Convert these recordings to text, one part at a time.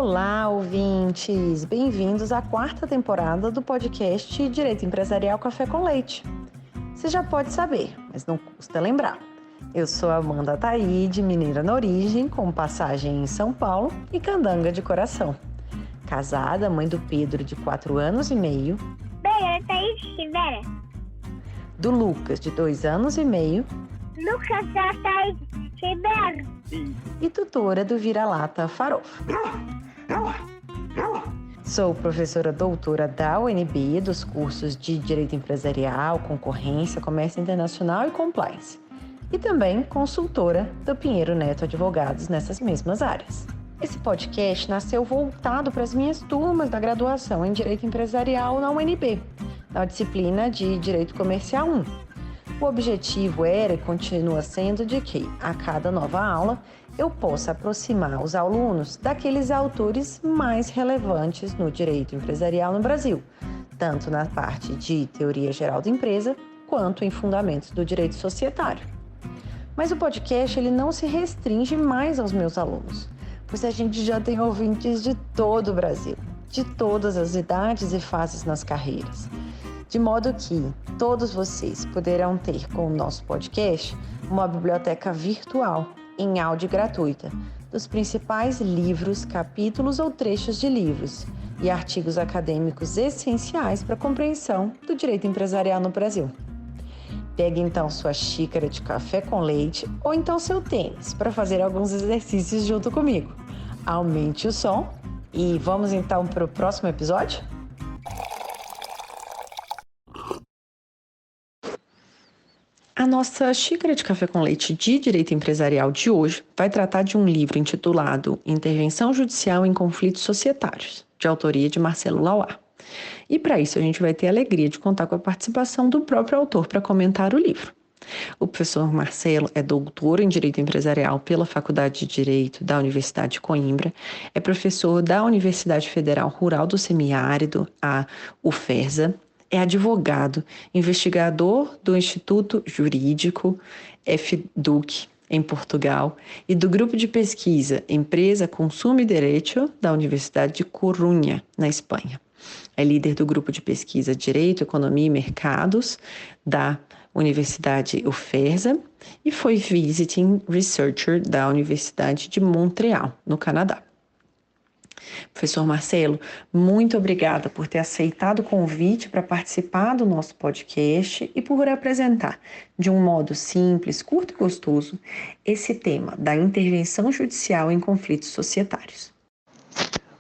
Olá, ouvintes! Bem-vindos à quarta temporada do podcast Direito Empresarial Café com Leite. Você já pode saber, mas não custa lembrar. Eu sou Amanda Taide, mineira na origem, com passagem em São Paulo e candanga de coração. Casada, mãe do Pedro, de 4 anos e meio. Bem, Taide Rivera. Do Lucas, de 2 anos e meio. Lucas da Taide Rivera. E tutora do Vira-Lata Farofa. Sou professora doutora da UNB dos cursos de Direito Empresarial, Concorrência, Comércio Internacional e Compliance. E também consultora do Pinheiro Neto Advogados nessas mesmas áreas. Esse podcast nasceu voltado para as minhas turmas da graduação em Direito Empresarial na UNB, na disciplina de Direito Comercial 1. O objetivo era e continua sendo de que, a cada nova aula, eu possa aproximar os alunos daqueles autores mais relevantes no direito empresarial no Brasil, tanto na parte de teoria geral da empresa, quanto em fundamentos do direito societário. Mas o podcast ele não se restringe mais aos meus alunos, pois a gente já tem ouvintes de todo o Brasil, de todas as idades e fases nas carreiras. De modo que todos vocês poderão ter com o nosso podcast uma biblioteca virtual em áudio gratuita dos principais livros, capítulos ou trechos de livros e artigos acadêmicos essenciais para a compreensão do direito empresarial no Brasil. Pegue então sua xícara de café com leite ou então seu tênis para fazer alguns exercícios junto comigo. Aumente o som e vamos então para o próximo episódio? A nossa xícara de café com leite de direito empresarial de hoje vai tratar de um livro intitulado Intervenção Judicial em Conflitos Societários, de autoria de Marcelo Lauá. E para isso a gente vai ter a alegria de contar com a participação do próprio autor para comentar o livro. O professor Marcelo é doutor em Direito Empresarial pela Faculdade de Direito da Universidade de Coimbra, é professor da Universidade Federal Rural do Semiárido, a UFERSA, é advogado, investigador do Instituto Jurídico FDUC, em Portugal, e do grupo de pesquisa Empresa, Consumo e Direito da Universidade de Corunha, na Espanha. É líder do grupo de pesquisa Direito, Economia e Mercados da Universidade UFERSA e foi Visiting Researcher da Universidade de Montreal, no Canadá. Professor Marcelo, muito obrigada por ter aceitado o convite para participar do nosso podcast e por apresentar, de um modo simples, curto e gostoso, esse tema da intervenção judicial em conflitos societários.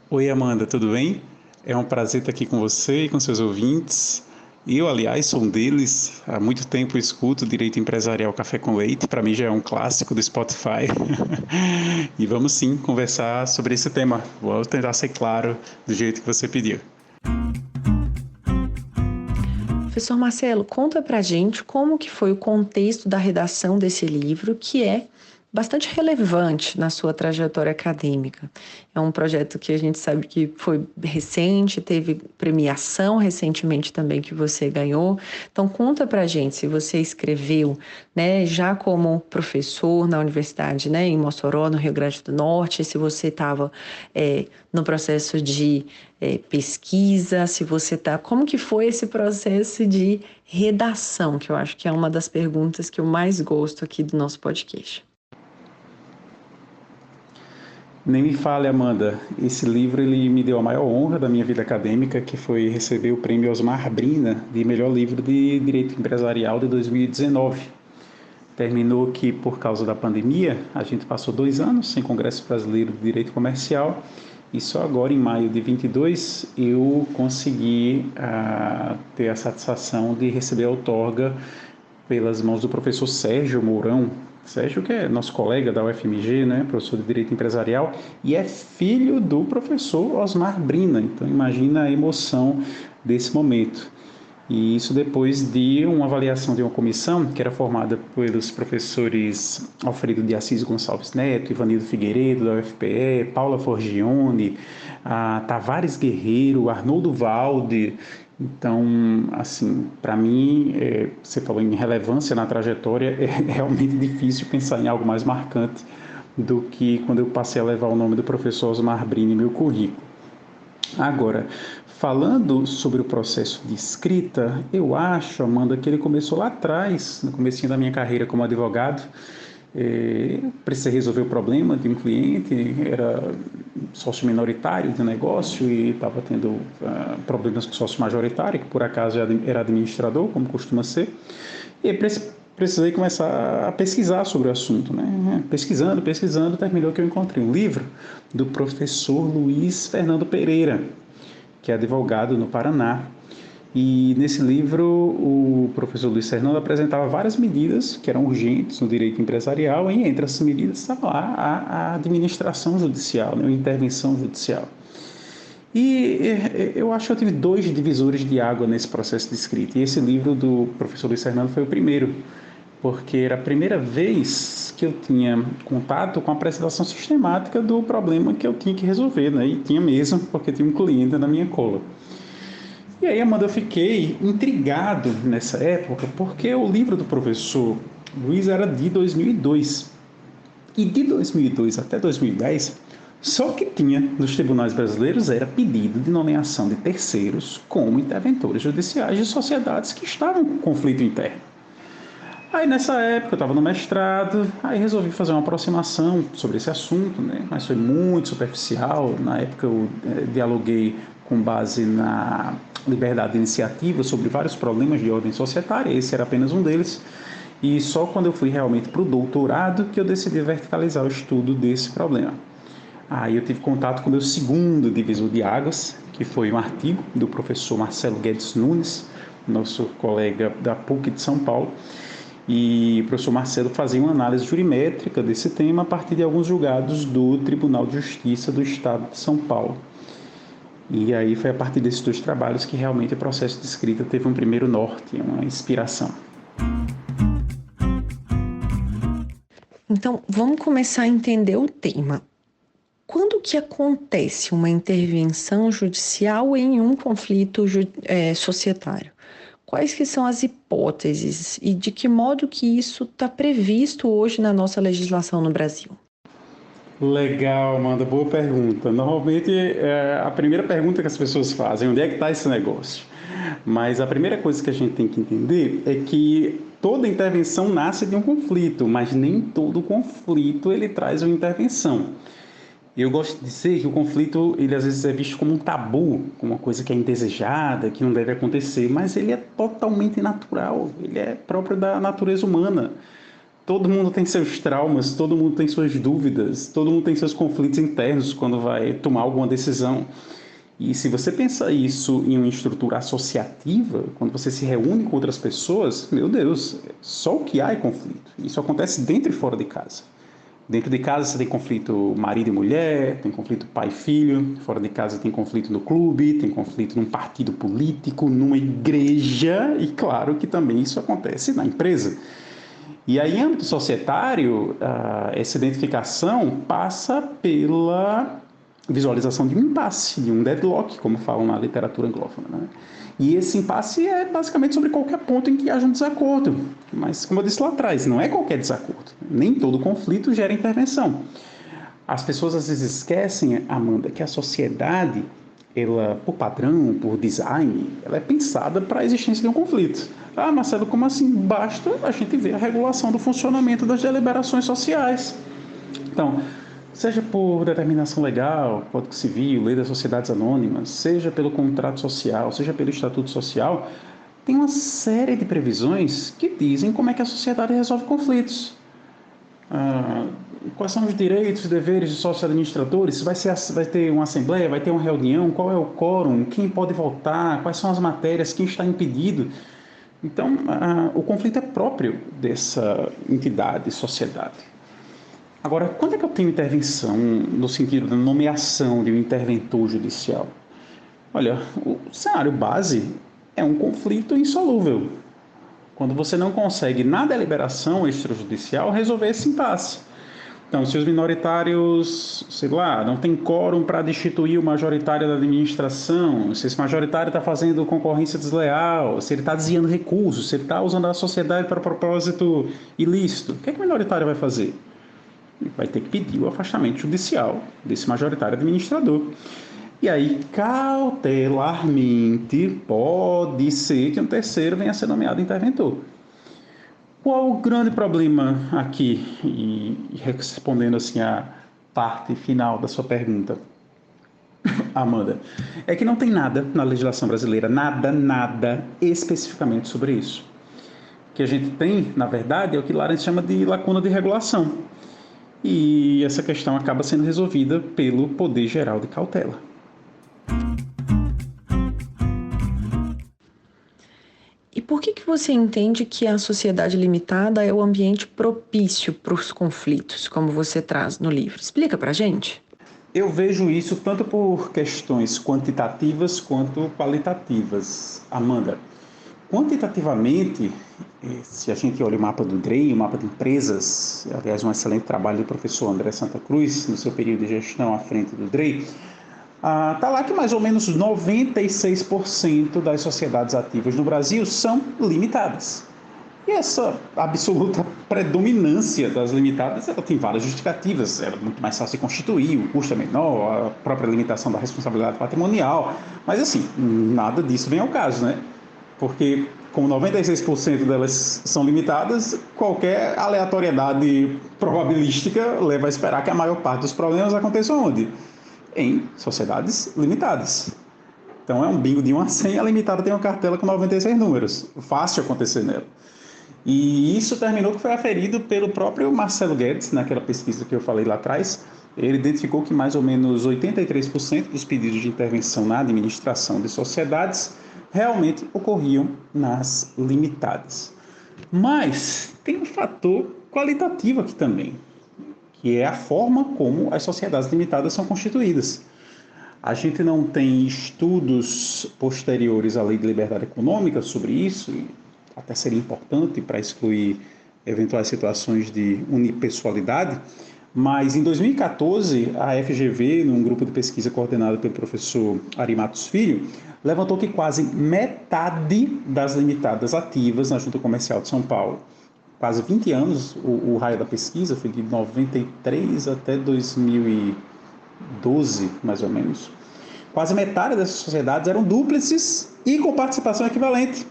Oi, Amanda, tudo bem? É um prazer estar aqui com você e com seus ouvintes. Eu, aliás, sou um deles. Há muito tempo eu escuto Direito Empresarial Café com Leite. Para mim já é um clássico do Spotify. E vamos sim conversar sobre esse tema. Vou tentar ser claro do jeito que você pediu. Professor Marcelo, conta pra gente como que foi o contexto da redação desse livro, que é bastante relevante na sua trajetória acadêmica. É um projeto que a gente sabe que foi recente, teve premiação recentemente também que você ganhou. Então, conta pra gente se você escreveu, né, já como professor na universidade, né, em Mossoró, no Rio Grande do Norte, se você estava no processo de pesquisa, se você está... Como que foi esse processo de redação, que eu acho que é uma das perguntas que eu mais gosto aqui do nosso podcast. Nem me fale, Amanda, esse livro ele me deu a maior honra da minha vida acadêmica, que foi receber o prêmio Osmar Brina de melhor livro de Direito Empresarial de 2019. Terminou que, por causa da pandemia, a gente passou 2 anos sem Congresso Brasileiro de Direito Comercial e só agora, em maio de 22, eu consegui ter a satisfação de receber a outorga pelas mãos do professor Sérgio Mourão. Sérgio, que é nosso colega da UFMG, né, professor de Direito Empresarial, e é filho do professor Osmar Brina. Então, imagina a emoção desse momento. E isso depois de uma avaliação de uma comissão que era formada pelos professores Alfredo de Assis Gonçalves Neto, Ivanildo Figueiredo, da UFPE, Paula Forgione, Tavares Guerreiro, Arnoldo Valde. Então, assim, para mim, você falou em relevância na trajetória, é realmente difícil pensar em algo mais marcante do que quando eu passei a levar o nome do professor Osmar Brini em meu currículo. Agora, falando sobre o processo de escrita, eu acho, Amanda, que ele começou lá atrás, no comecinho da minha carreira como advogado. Precisei resolver o problema de um cliente, era sócio minoritário do negócio e estava tendo problemas com o sócio majoritário, que por acaso era administrador, como costuma ser. E precisei começar a pesquisar sobre o assunto, né? Pesquisando, terminou que eu encontrei um livro do professor Luiz Fernando Pereira, que é advogado no Paraná. E nesse livro, o professor Luiz Fernando apresentava várias medidas que eram urgentes no direito empresarial, e entre essas medidas estava lá a administração judicial, né, a intervenção judicial. E eu acho que eu tive 2 divisores de água nesse processo de escrita, e esse livro do professor Luiz Fernando foi o primeiro, porque era a primeira vez que eu tinha contato com a apresentação sistemática do problema que eu tinha que resolver, né? E tinha mesmo, porque tinha um cliente na minha cola. E aí, Amanda, eu fiquei intrigado nessa época, porque o livro do professor Luiz era de 2002. E de 2002 até 2010, só o que tinha nos tribunais brasileiros era pedido de nomeação de terceiros como interventores judiciais de sociedades que estavam com conflito interno. Aí, nessa época, eu estava no mestrado, aí resolvi fazer uma aproximação sobre esse assunto, né? Mas foi muito superficial. Na época, eu dialoguei com base na liberdade de iniciativa sobre vários problemas de ordem societária, esse era apenas um deles, e só quando eu fui realmente para o doutorado que eu decidi verticalizar o estudo desse problema. Aí eu tive contato com o meu segundo divisor de águas, que foi um artigo do professor Marcelo Guedes Nunes, nosso colega da PUC de São Paulo, e o professor Marcelo fazia uma análise jurimétrica desse tema a partir de alguns julgados do Tribunal de Justiça do Estado de São Paulo. E aí foi a partir desses 2 trabalhos que realmente o processo de escrita teve um primeiro norte, uma inspiração. Então, vamos começar a entender o tema. Quando que acontece uma intervenção judicial em um conflito societário? Quais que são as hipóteses e de que modo que isso está previsto hoje na nossa legislação no Brasil? Legal, Amanda, boa pergunta. Normalmente, a primeira pergunta que as pessoas fazem, onde é que está esse negócio? Mas a primeira coisa que a gente tem que entender é que toda intervenção nasce de um conflito, mas nem todo conflito ele traz uma intervenção. Eu gosto de dizer que o conflito, ele às vezes é visto como um tabu, como uma coisa que é indesejada, que não deve acontecer, mas ele é totalmente natural, ele é próprio da natureza humana. Todo mundo tem seus traumas, todo mundo tem suas dúvidas, todo mundo tem seus conflitos internos quando vai tomar alguma decisão. E se você pensa isso em uma estrutura associativa, quando você se reúne com outras pessoas, meu Deus, só o que há é conflito. Isso acontece dentro e fora de casa. Dentro de casa você tem conflito marido e mulher, tem conflito pai e filho, fora de casa tem conflito no clube, tem conflito num partido político, numa igreja, e claro que também isso acontece na empresa. E aí, em âmbito societário, essa identificação passa pela visualização de um impasse, de um deadlock, como falam na literatura anglófona, né? E esse impasse é basicamente sobre qualquer ponto em que haja um desacordo. Mas, como eu disse lá atrás, não é qualquer desacordo. Nem todo conflito gera intervenção. As pessoas às vezes esquecem, Amanda, que a sociedade, ela, por padrão, por design, ela é pensada para a existência de um conflito. Ah, Marcelo, como assim? Basta a gente ver a regulação do funcionamento das deliberações sociais. Então, seja por determinação legal, Código Civil, Lei das Sociedades Anônimas, seja pelo contrato social, seja pelo estatuto social, tem uma série de previsões que dizem como é que a sociedade resolve conflitos. Quais são os direitos e deveres dos sócios administradores? Vai ter uma assembleia, vai ter uma reunião, qual é o quórum, quem pode votar, quais são as matérias, quem está impedido. Então, o conflito é próprio dessa entidade, sociedade. Agora, quando é que eu tenho intervenção no sentido da nomeação de um interventor judicial? Olha, o cenário base é um conflito insolúvel. Quando você não consegue, na deliberação extrajudicial, resolver esse impasse. Então, se os minoritários, sei lá, não tem quórum para destituir o majoritário da administração, se esse majoritário está fazendo concorrência desleal, se ele está desviando recursos, se ele está usando a sociedade para propósito ilícito, o que é que o minoritário vai fazer? vai ter que pedir o afastamento judicial desse majoritário administrador. E aí, cautelarmente, pode ser que um terceiro venha a ser nomeado interventor. Qual o grande problema aqui? E respondendo assim a parte final da sua pergunta, Amanda, é que não tem nada na legislação brasileira, nada especificamente sobre isso. O que a gente tem, na verdade, é o que Laurence chama de lacuna de regulação. E essa questão acaba sendo resolvida pelo Poder Geral de Cautela. E por que você entende que a sociedade limitada é o ambiente propício para os conflitos, como você traz no livro? Explica para a gente. Eu vejo isso tanto por questões quantitativas quanto qualitativas, Amanda. Quantitativamente, se a gente olha o mapa do DREI, o mapa de empresas, aliás, um excelente trabalho do professor André Santa Cruz, no seu período de gestão à frente do DREI, está lá que mais ou menos 96% das sociedades ativas no Brasil são limitadas. E essa absoluta predominância das limitadas, ela tem várias justificativas. É muito mais fácil de constituir, o custo é menor, a própria limitação da responsabilidade patrimonial. Mas, assim, nada disso vem ao caso, né? Porque, como 96% delas são limitadas, qualquer aleatoriedade probabilística leva a esperar que a maior parte dos problemas aconteçam onde? Em sociedades limitadas. Então, é um bingo de 1 a 100, a limitada tem uma cartela com 96 números. Fácil acontecer nela. E isso terminou que foi aferido pelo próprio Marcelo Guedes, naquela pesquisa que eu falei lá atrás. Ele identificou que mais ou menos 83% dos pedidos de intervenção na administração de sociedades realmente ocorriam nas limitadas. Mas tem um fator qualitativo aqui também, que é a forma como as sociedades limitadas são constituídas. A gente não tem estudos posteriores à Lei de Liberdade Econômica sobre isso, e até seria importante para excluir eventuais situações de unipessoalidade, mas em 2014, a FGV, num grupo de pesquisa coordenado pelo professor Ari Matos Filho, levantou que quase metade das limitadas ativas na Junta Comercial de São Paulo, quase 20 anos, o raio da pesquisa foi de 93 até 2012, mais ou menos, quase metade dessas sociedades eram dúplices e com participação equivalente.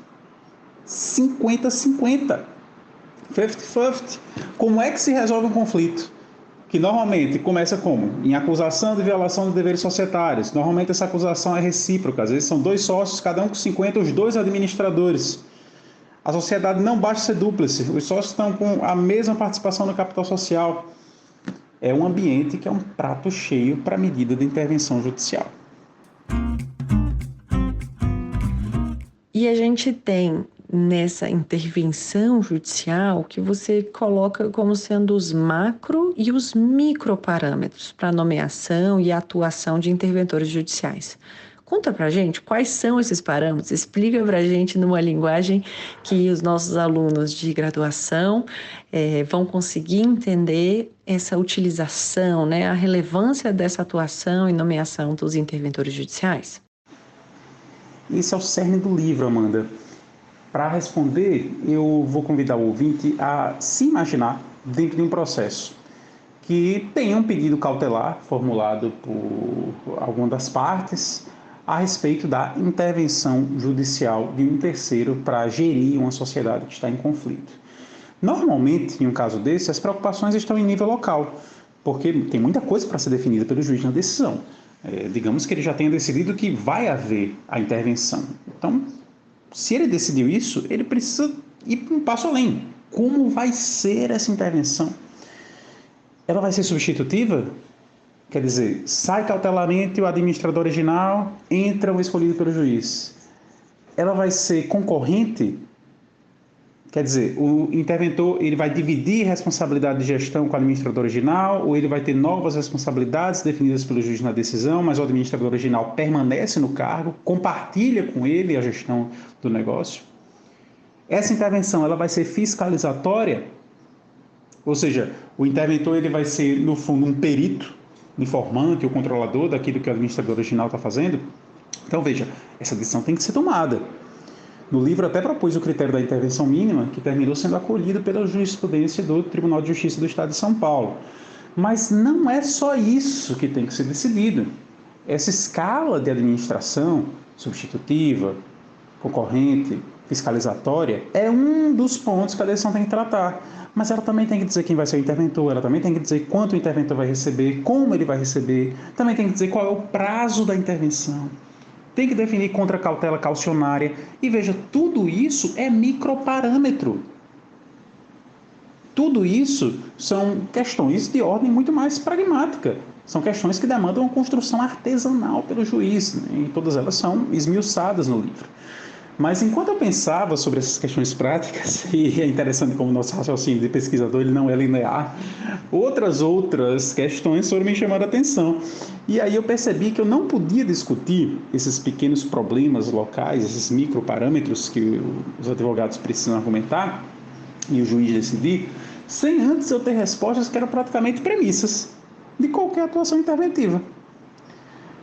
50-50, 50-50. Como é que se resolve um conflito? Que normalmente começa como? Em acusação de violação de deveres societários. Normalmente essa acusação é recíproca, às vezes são 2 sócios, cada um com 50, os 2 administradores. A sociedade não basta ser dúplice, os sócios estão com a mesma participação no capital social. É um ambiente que é um prato cheio para a medida de intervenção judicial. E a gente tem nessa intervenção judicial que você coloca como sendo os macro e os micro parâmetros para nomeação e atuação de interventores judiciais. Conta pra gente quais são esses parâmetros, explica pra gente numa linguagem que os nossos alunos de graduação vão conseguir entender essa utilização, né, a relevância dessa atuação e nomeação dos interventores judiciais. Esse é o cerne do livro, Amanda. Para responder, eu vou convidar o ouvinte a se imaginar dentro de um processo que tenha um pedido cautelar formulado por alguma das partes a respeito da intervenção judicial de um terceiro para gerir uma sociedade que está em conflito. Normalmente, em um caso desse, as preocupações estão em nível local, porque tem muita coisa para ser definida pelo juiz na decisão. Digamos que ele já tenha decidido que vai haver a intervenção. Então, se ele decidiu isso, ele precisa ir um passo além. Como vai ser essa intervenção? Ela vai ser substitutiva? Quer dizer, sai cautelarmente o administrador original, entra o escolhido pelo juiz. Ela vai ser concorrente? Quer dizer, o interventor ele vai dividir responsabilidade de gestão com o administrador original, ou ele vai ter novas responsabilidades definidas pelo juiz na decisão, mas o administrador original permanece no cargo, compartilha com ele a gestão do negócio. Essa intervenção ela vai ser fiscalizatória, ou seja, o interventor ele vai ser, no fundo, um perito, informante ou controlador daquilo que o administrador original está fazendo. Então, veja, essa decisão tem que ser tomada. No livro até propus o critério da intervenção mínima, que terminou sendo acolhido pela jurisprudência do Tribunal de Justiça do Estado de São Paulo. Mas não é só isso que tem que ser decidido. Essa escala de administração substitutiva, concorrente, fiscalizatória, é um dos pontos que a decisão tem que tratar. Mas ela também tem que dizer quem vai ser o interventor, ela também tem que dizer quanto o interventor vai receber, como ele vai receber, também tem que dizer qual é o prazo da intervenção. Tem que definir contracautela caucionária. E veja, tudo isso é microparâmetro. Tudo isso são questões de ordem muito mais pragmática. São questões que demandam uma construção artesanal pelo juiz, né? E todas elas são esmiuçadas no livro. Mas enquanto eu pensava sobre essas questões práticas, e é interessante como o nosso raciocínio de pesquisador ele não é linear, outras questões foram me chamando a atenção. E aí eu percebi que eu não podia discutir esses pequenos problemas locais, esses microparâmetros que os advogados precisam argumentar e o juiz decidir, sem antes eu ter respostas que eram praticamente premissas de qualquer atuação interventiva.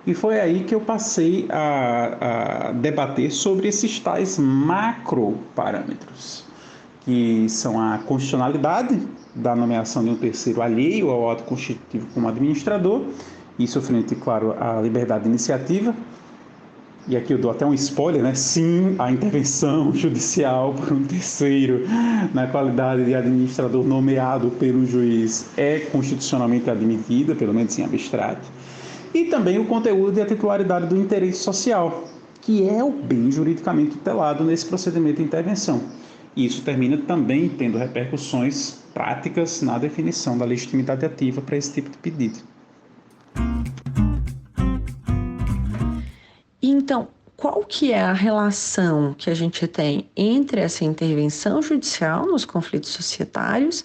E foi aí que eu passei a debater sobre esses tais macroparâmetros, que são a constitucionalidade da nomeação de um terceiro alheio ao ato constitutivo como administrador, isso frente, claro, à liberdade de iniciativa. E aqui eu dou até um spoiler, né? Sim, a intervenção judicial por um terceiro na qualidade de administrador nomeado pelo juiz é constitucionalmente admitida, pelo menos em abstrato. E também o conteúdo e a titularidade do interesse social, que é o bem juridicamente tutelado nesse procedimento de intervenção. E isso termina também tendo repercussões práticas na definição da legitimidade ativa para esse tipo de pedido. Então, qual que é a relação que a gente tem entre essa intervenção judicial nos conflitos societários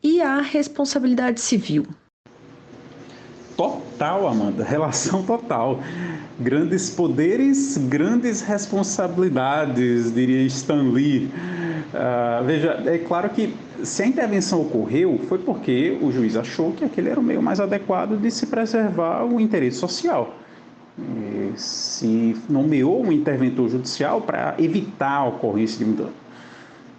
e a responsabilidade civil? Total, Amanda, relação total. Grandes poderes, grandes responsabilidades, diria Stan Lee. Veja, é claro que se a intervenção ocorreu, foi porque o juiz achou que aquele era o meio mais adequado de se preservar o interesse social. Se nomeou um interventor judicial para evitar a ocorrência de um dano.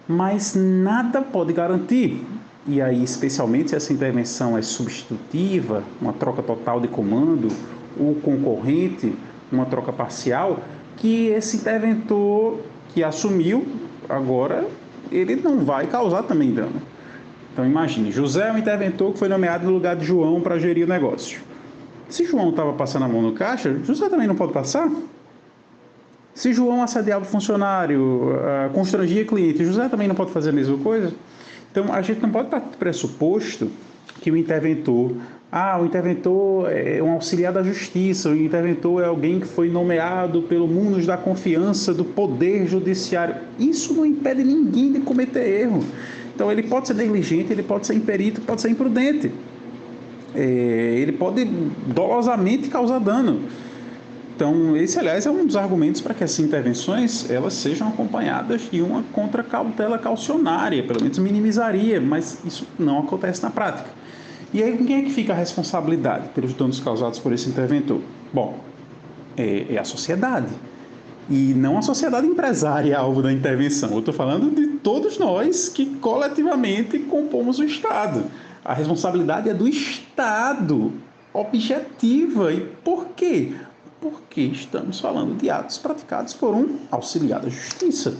Mas nada pode garantir. E aí, especialmente se essa intervenção é substitutiva, uma troca total de comando, ou concorrente, uma troca parcial, que esse interventor que assumiu, agora, ele não vai causar também dano. Então, imagine, José é um interventor que foi nomeado no lugar de João para gerir o negócio. Se João estava passando a mão no caixa, José também não pode passar? Se João assediava o funcionário, constrangia cliente, José também não pode fazer a mesma coisa? Então, a gente não pode partir do pressuposto que o interventor é um auxiliar da justiça, o interventor é alguém que foi nomeado pelo munus da confiança do poder judiciário. Isso não impede ninguém de cometer erro. Então, ele pode ser negligente, ele pode ser imperito, pode ser imprudente. Ele pode dolosamente causar dano. Então, esse, aliás, é um dos argumentos para que essas intervenções elas sejam acompanhadas de uma contracautela caucionária, pelo menos minimizaria, mas isso não acontece na prática. E aí, com quem é que fica a responsabilidade pelos danos causados por esse interventor? Bom, é a sociedade. E não a sociedade empresária alvo da intervenção. Eu estou falando de todos nós que coletivamente compomos o Estado. A responsabilidade é do Estado, objetiva. E por quê? Porque estamos falando de atos praticados por um auxiliar da justiça.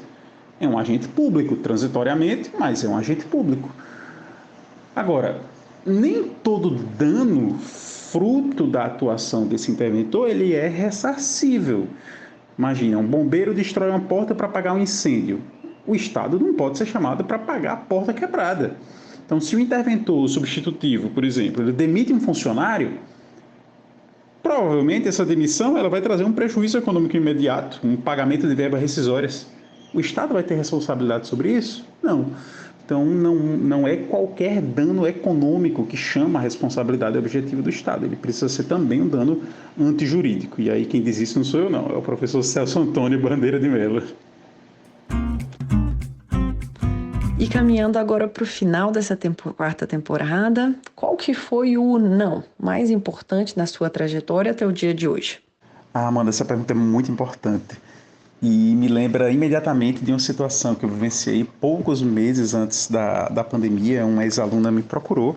É um agente público, transitoriamente, mas é um agente público. Agora, nem todo dano fruto da atuação desse interventor ele é ressarcível. Imagina, um bombeiro destrói uma porta para apagar um incêndio. O Estado não pode ser chamado para apagar a porta quebrada. Então, se o interventor substitutivo, por exemplo, ele demite um funcionário, provavelmente essa demissão ela vai trazer um prejuízo econômico imediato, um pagamento de verbas rescisórias. O Estado vai ter responsabilidade sobre isso? Não. Então, não é qualquer dano econômico que chama a responsabilidade objetiva do Estado. Ele precisa ser também um dano antijurídico. E aí quem diz isso não sou eu, não. É o professor Celso Antônio Bandeira de Mello. E caminhando agora para o final dessa quarta temporada, qual que foi o não mais importante na sua trajetória até o dia de hoje? Amanda, essa pergunta é muito importante. E me lembra imediatamente de uma situação que eu vivenciei poucos meses antes da pandemia. Uma ex-aluna me procurou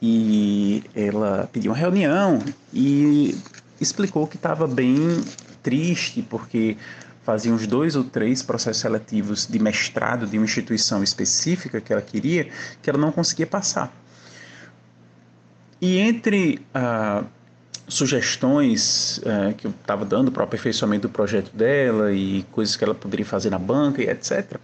e ela pediu uma reunião e explicou que estava bem triste, porque fazia uns 2 ou 3 processos seletivos de mestrado de uma instituição específica que ela queria, que ela não conseguia passar. E entre sugestões que eu estava dando para o aperfeiçoamento do projeto dela e coisas que ela poderia fazer na banca e etc.,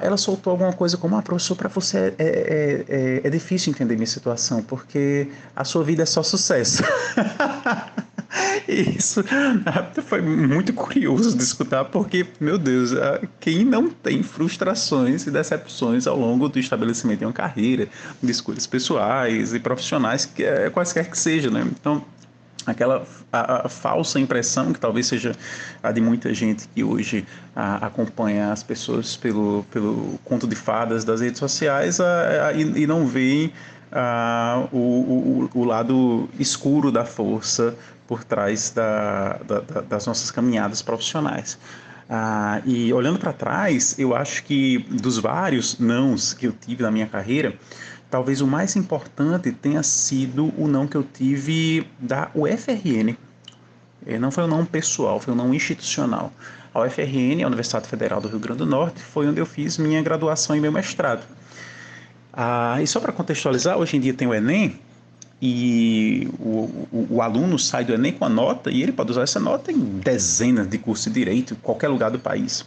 ela soltou alguma coisa como: professor, para você é difícil entender minha situação, porque a sua vida é só sucesso. Isso foi muito curioso de escutar, porque, meu Deus, quem não tem frustrações e decepções ao longo do estabelecimento de uma carreira, de escolhas pessoais e profissionais, quaisquer que seja, né? Então, aquela a falsa impressão, que talvez seja a de muita gente que hoje acompanha as pessoas pelo conto de fadas das redes sociais e não veem o lado escuro da força por trás das nossas caminhadas profissionais. E olhando para trás, eu acho que dos vários nãos que eu tive na minha carreira, talvez o mais importante tenha sido o não que eu tive da UFRN. Não foi um não pessoal, foi um não institucional. A UFRN, a Universidade Federal do Rio Grande do Norte, foi onde eu fiz minha graduação e meu mestrado. E só para contextualizar, hoje em dia tem o Enem, e o aluno sai do Enem com a nota, e ele pode usar essa nota em dezenas de cursos de direito, em qualquer lugar do país.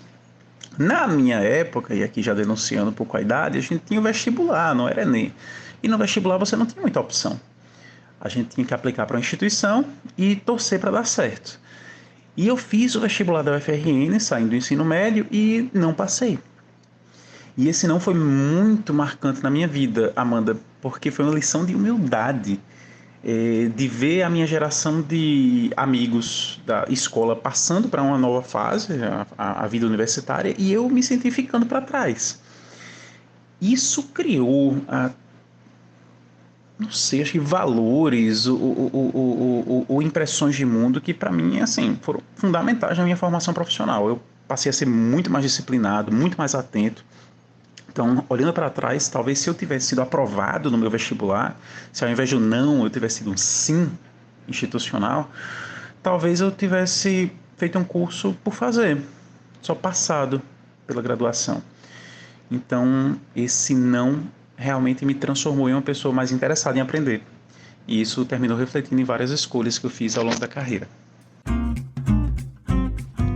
Na minha época, e aqui já denunciando um pouco a idade, a gente tinha o vestibular, não era Enem. E no vestibular você não tinha muita opção. A gente tinha que aplicar para uma instituição e torcer para dar certo. E eu fiz o vestibular da UFRN, saindo do ensino médio, e não passei. E esse não foi muito marcante na minha vida, Amanda, porque foi uma lição de humildade, de ver a minha geração de amigos da escola passando para uma nova fase, a vida universitária, e eu me senti ficando para trás. Isso criou, não sei, acho que valores ou impressões de mundo que, para mim, assim, foram fundamentais na minha formação profissional. Eu passei a ser muito mais disciplinado, muito mais atento. Então, olhando para trás, talvez se eu tivesse sido aprovado no meu vestibular, se ao invés de um não eu tivesse sido um sim institucional, talvez eu tivesse feito um curso por fazer, só passado pela graduação. Então, esse não realmente me transformou em uma pessoa mais interessada em aprender. E isso terminou refletindo em várias escolhas que eu fiz ao longo da carreira.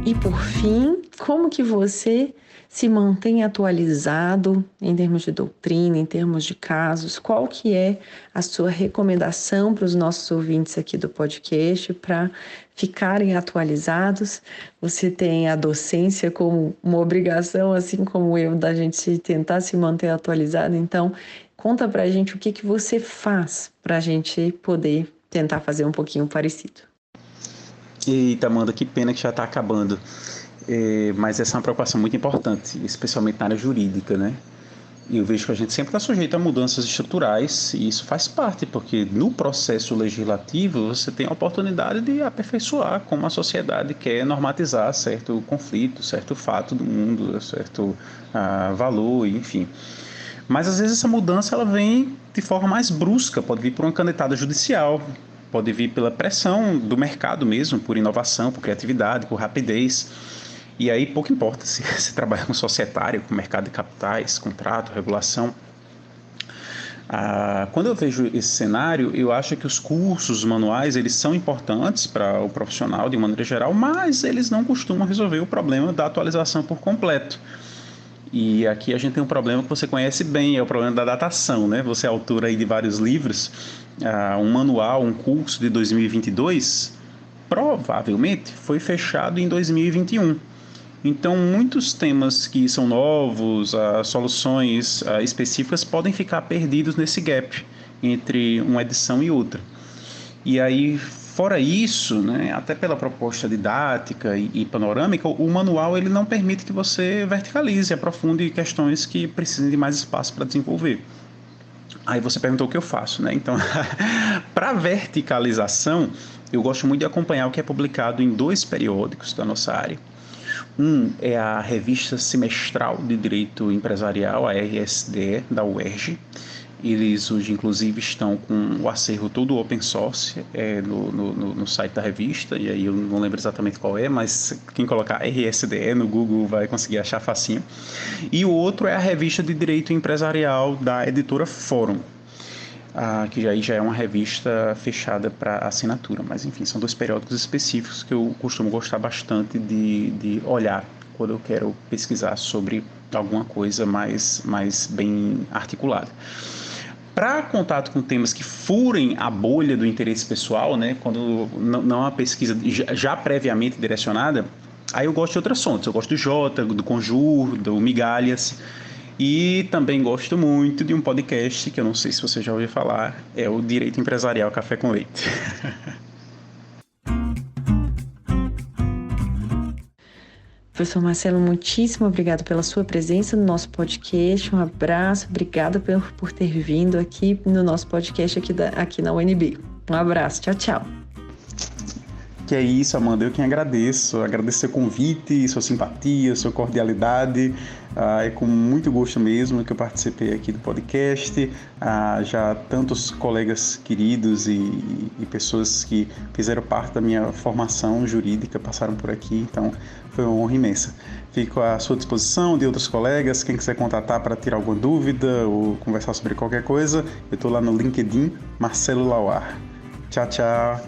E por fim, como que você se mantém atualizado em termos de doutrina, em termos de casos? Qual que é a sua recomendação para os nossos ouvintes aqui do podcast para ficarem atualizados? Você tem a docência como uma obrigação, assim como eu, da gente tentar se manter atualizado. Então, conta para a gente o que você faz para a gente poder tentar fazer um pouquinho parecido. Eita, Amanda, que pena que já está acabando. Mas essa é uma preocupação muito importante, especialmente na área jurídica, né? E eu vejo que a gente sempre está sujeito a mudanças estruturais, e isso faz parte, porque no processo legislativo você tem a oportunidade de aperfeiçoar como a sociedade quer normatizar certo conflito, certo fato do mundo, certo valor, enfim. Mas às vezes essa mudança ela vem de forma mais brusca, pode vir por uma canetada judicial, pode vir pela pressão do mercado mesmo, por inovação, por criatividade, por rapidez. E aí pouco importa se você trabalha com societário, com mercado de capitais, contrato, regulação. Quando eu vejo esse cenário, eu acho que os cursos, os manuais, eles são importantes para o profissional de maneira geral, mas eles não costumam resolver o problema da atualização por completo. E aqui a gente tem um problema que você conhece bem, é o problema da datação, né? Você é autor aí de vários livros, um manual, um curso de 2022, provavelmente foi fechado em 2021. Então, muitos temas que são novos, soluções específicas podem ficar perdidos nesse gap entre uma edição e outra. E aí, fora isso, né, até pela proposta didática e panorâmica, o manual ele não permite que você verticalize, aprofunde questões que precisam de mais espaço para desenvolver. Aí você perguntou o que eu faço, né? Então, para verticalização, eu gosto muito de acompanhar o que é publicado em 2 periódicos da nossa área. Um é a Revista Semestral de Direito Empresarial, a RSDE, da UERJ. Eles hoje, inclusive, estão com o acervo todo open source no site da revista, e aí eu não lembro exatamente qual é, mas quem colocar RSDE no Google vai conseguir achar facinho. E o outro é a revista de Direito Empresarial da editora Fórum, que já é uma revista fechada para assinatura, mas enfim, são 2 periódicos específicos que eu costumo gostar bastante de olhar quando eu quero pesquisar sobre alguma coisa mais bem articulada. Para contato com temas que furem a bolha do interesse pessoal, né, quando não há uma pesquisa já previamente direcionada, aí eu gosto de outras fontes. Eu gosto do Jota, do Conjur, do Migalhas, e também gosto muito de um podcast que eu não sei se você já ouviu falar, é o Direito Empresarial Café com Leite. Professor Marcelo, muitíssimo obrigado pela sua presença no nosso podcast. Um abraço, obrigada por ter vindo aqui no nosso podcast aqui na UNB. Um abraço, tchau, tchau. Que é isso, Amanda, eu quem agradeço seu convite, sua simpatia, sua cordialidade. É com muito gosto mesmo que eu participei aqui do podcast. Já tantos colegas queridos e pessoas que fizeram parte da minha formação jurídica passaram por aqui, então foi uma honra imensa. Fico à sua disposição de outros colegas, quem quiser contatar para tirar alguma dúvida ou conversar sobre qualquer coisa, eu estou lá no LinkedIn, Marcelo Lauar. Tchau, tchau.